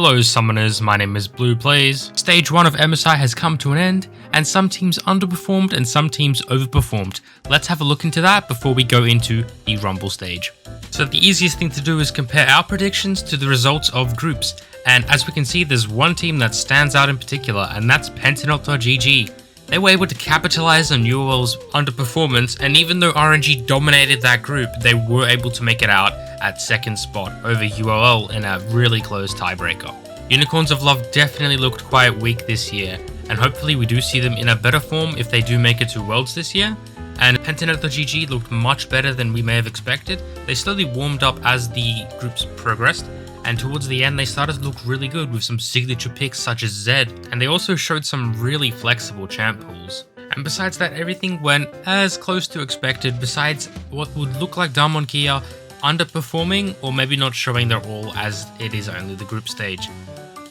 Hello summoners, my name is Blue Plays. Stage 1 of MSI has come to an end, and some teams underperformed and some teams overperformed. Let's have a look into that before we go into the Rumble stage. So the easiest thing to do is compare our predictions to the results of groups, and as we can see there's one team that stands out in particular, and that's Pentanet.gg. They were able to capitalize on UOL's underperformance, and even though RNG dominated that group, they were able to make it out at second spot over UOL in a really close tiebreaker. Unicorns of Love definitely looked quite weak this year, and hopefully we do see them in a better form if they do make it to Worlds this year. And Pentanet.gg looked much better than we may have expected. They slowly warmed up as the groups progressed, and towards the end they started to look really good with some signature picks such as Zed, and they also showed some really flexible champ pools. And besides that, everything went as close to expected, besides what would look like Damwon Kia underperforming or maybe not showing their all as it is only the group stage.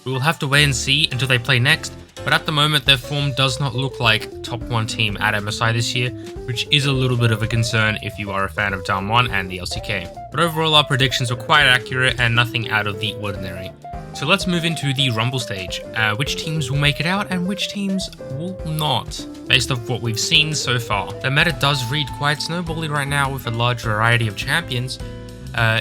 We will have to wait and see until they play next, but at the moment their form does not look like top 1 team at MSI this year, which is a little bit of a concern if you are a fan of Damwon and the LCK. But overall our predictions were quite accurate and nothing out of the ordinary. So let's move into the Rumble stage, which teams will make it out and which teams will not, based off what we've seen so far. The meta does read quite snowbally right now with a large variety of champions.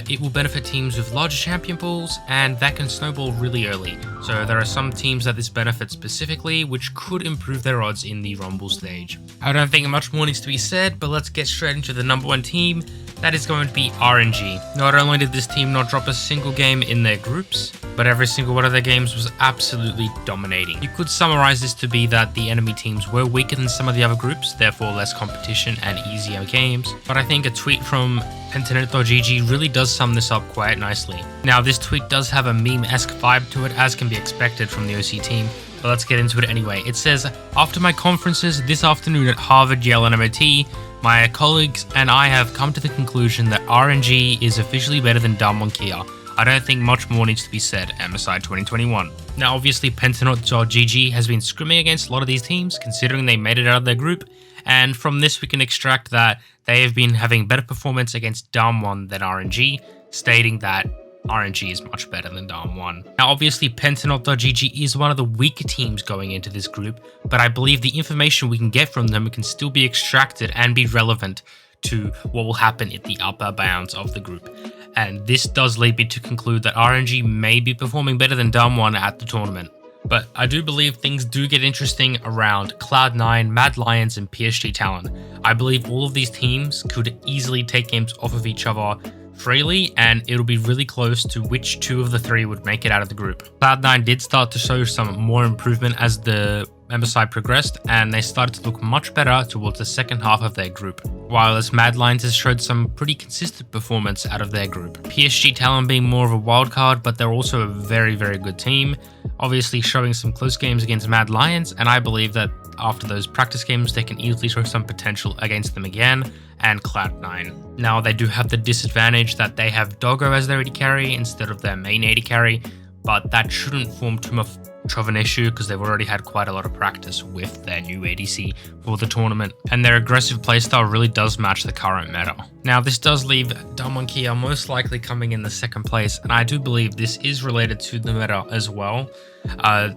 It will benefit teams with larger champion pools, and that can snowball really early. So there are some teams that this benefits specifically, which could improve their odds in the Rumble stage. I don't think much more needs to be said, but let's get straight into the number 1 team. That is going to be RNG. Not only did this team not drop a single game in their groups, but every single one of their games was absolutely dominating. You could summarize this to be that the enemy teams were weaker than some of the other groups, therefore less competition and easier games. But I think a tweet from Pentanet.gg really does sum this up quite nicely. Now this tweet does have a meme-esque vibe to it, as can be expected from the OC team, but let's get into it anyway. It says, "After my conferences this afternoon at Harvard, Yale and MIT, my colleagues and I have come to the conclusion that RNG is officially better than Damwon Kia. I don't think much more needs to be said, MSI 2021. Now obviously Pentanet.gg has been scrimming against a lot of these teams, considering they made it out of their group, and from this we can extract that they have been having better performance against Damwon than RNG, stating that RNG is much better than Damwon. Now obviously Pentanet.gg is one of the weaker teams going into this group, but I believe the information we can get from them can still be extracted and be relevant to what will happen at the upper bounds of the group. And this does lead me to conclude that RNG may be performing better than Damwon at the tournament. But I do believe things do get interesting around Cloud9, Mad Lions and PSG Talon. I believe all of these teams could easily take games off of each other freely, and it'll be really close to which 2 of the 3 would make it out of the group. Cloud9 did start to show some more improvement as the MSI progressed, and they started to look much better towards the second half of their group, while as Mad Lions has showed some pretty consistent performance out of their group. PSG Talon being more of a wild card, but they're also a very, very good team, obviously showing some close games against Mad Lions, and I believe that after those practice games they can easily show some potential against them again, and Cloud9. Now they do have the disadvantage that they have Doggo as their AD carry instead of their main AD carry, but that shouldn't form too much of an issue because they've already had quite a lot of practice with their new ADC for the tournament, and their aggressive playstyle really does match the current meta. Now this does leave Damwon Kia most likely coming in the second place, and I do believe this is related to the meta as well.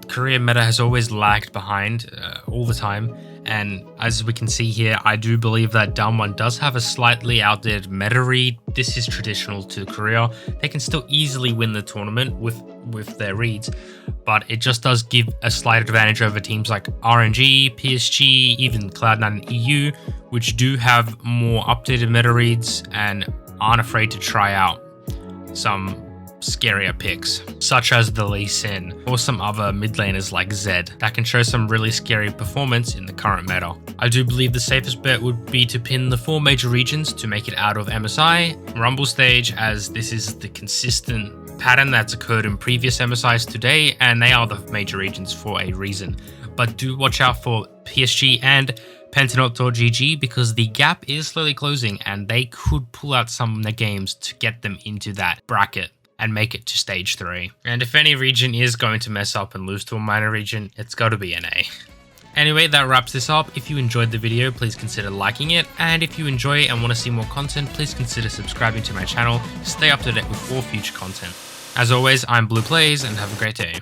Korea meta has always lagged behind all the time, and as we can see here, I do believe that Damwon does have a slightly outdated meta read. This is traditional to Korea. They can still easily win the tournament with their reads, but it just does give a slight advantage over teams like RNG, PSG, even Cloud9 and EU, which do have more updated meta reads and aren't afraid to try out some scarier picks, such as the Lee Sin, or some other mid laners like Zed, that can show some really scary performance in the current meta. I do believe the safest bet would be to pin the 4 major regions to make it out of MSI Rumble stage, as this is the consistent pattern that's occurred in previous MSIs today, and they are the major regions for a reason. But do watch out for PSG and Pentanet.gg because the gap is slowly closing, and they could pull out some of their games to get them into that bracket and make it to stage 3. And if any region is going to mess up and lose to a minor region, it's got to be NA. Anyway, that wraps this up. If you enjoyed the video, please consider liking it, and if you enjoy and want to see more content, please consider subscribing to my channel to stay up to date with all future content. As always, I'm Blue Plays, and have a great day.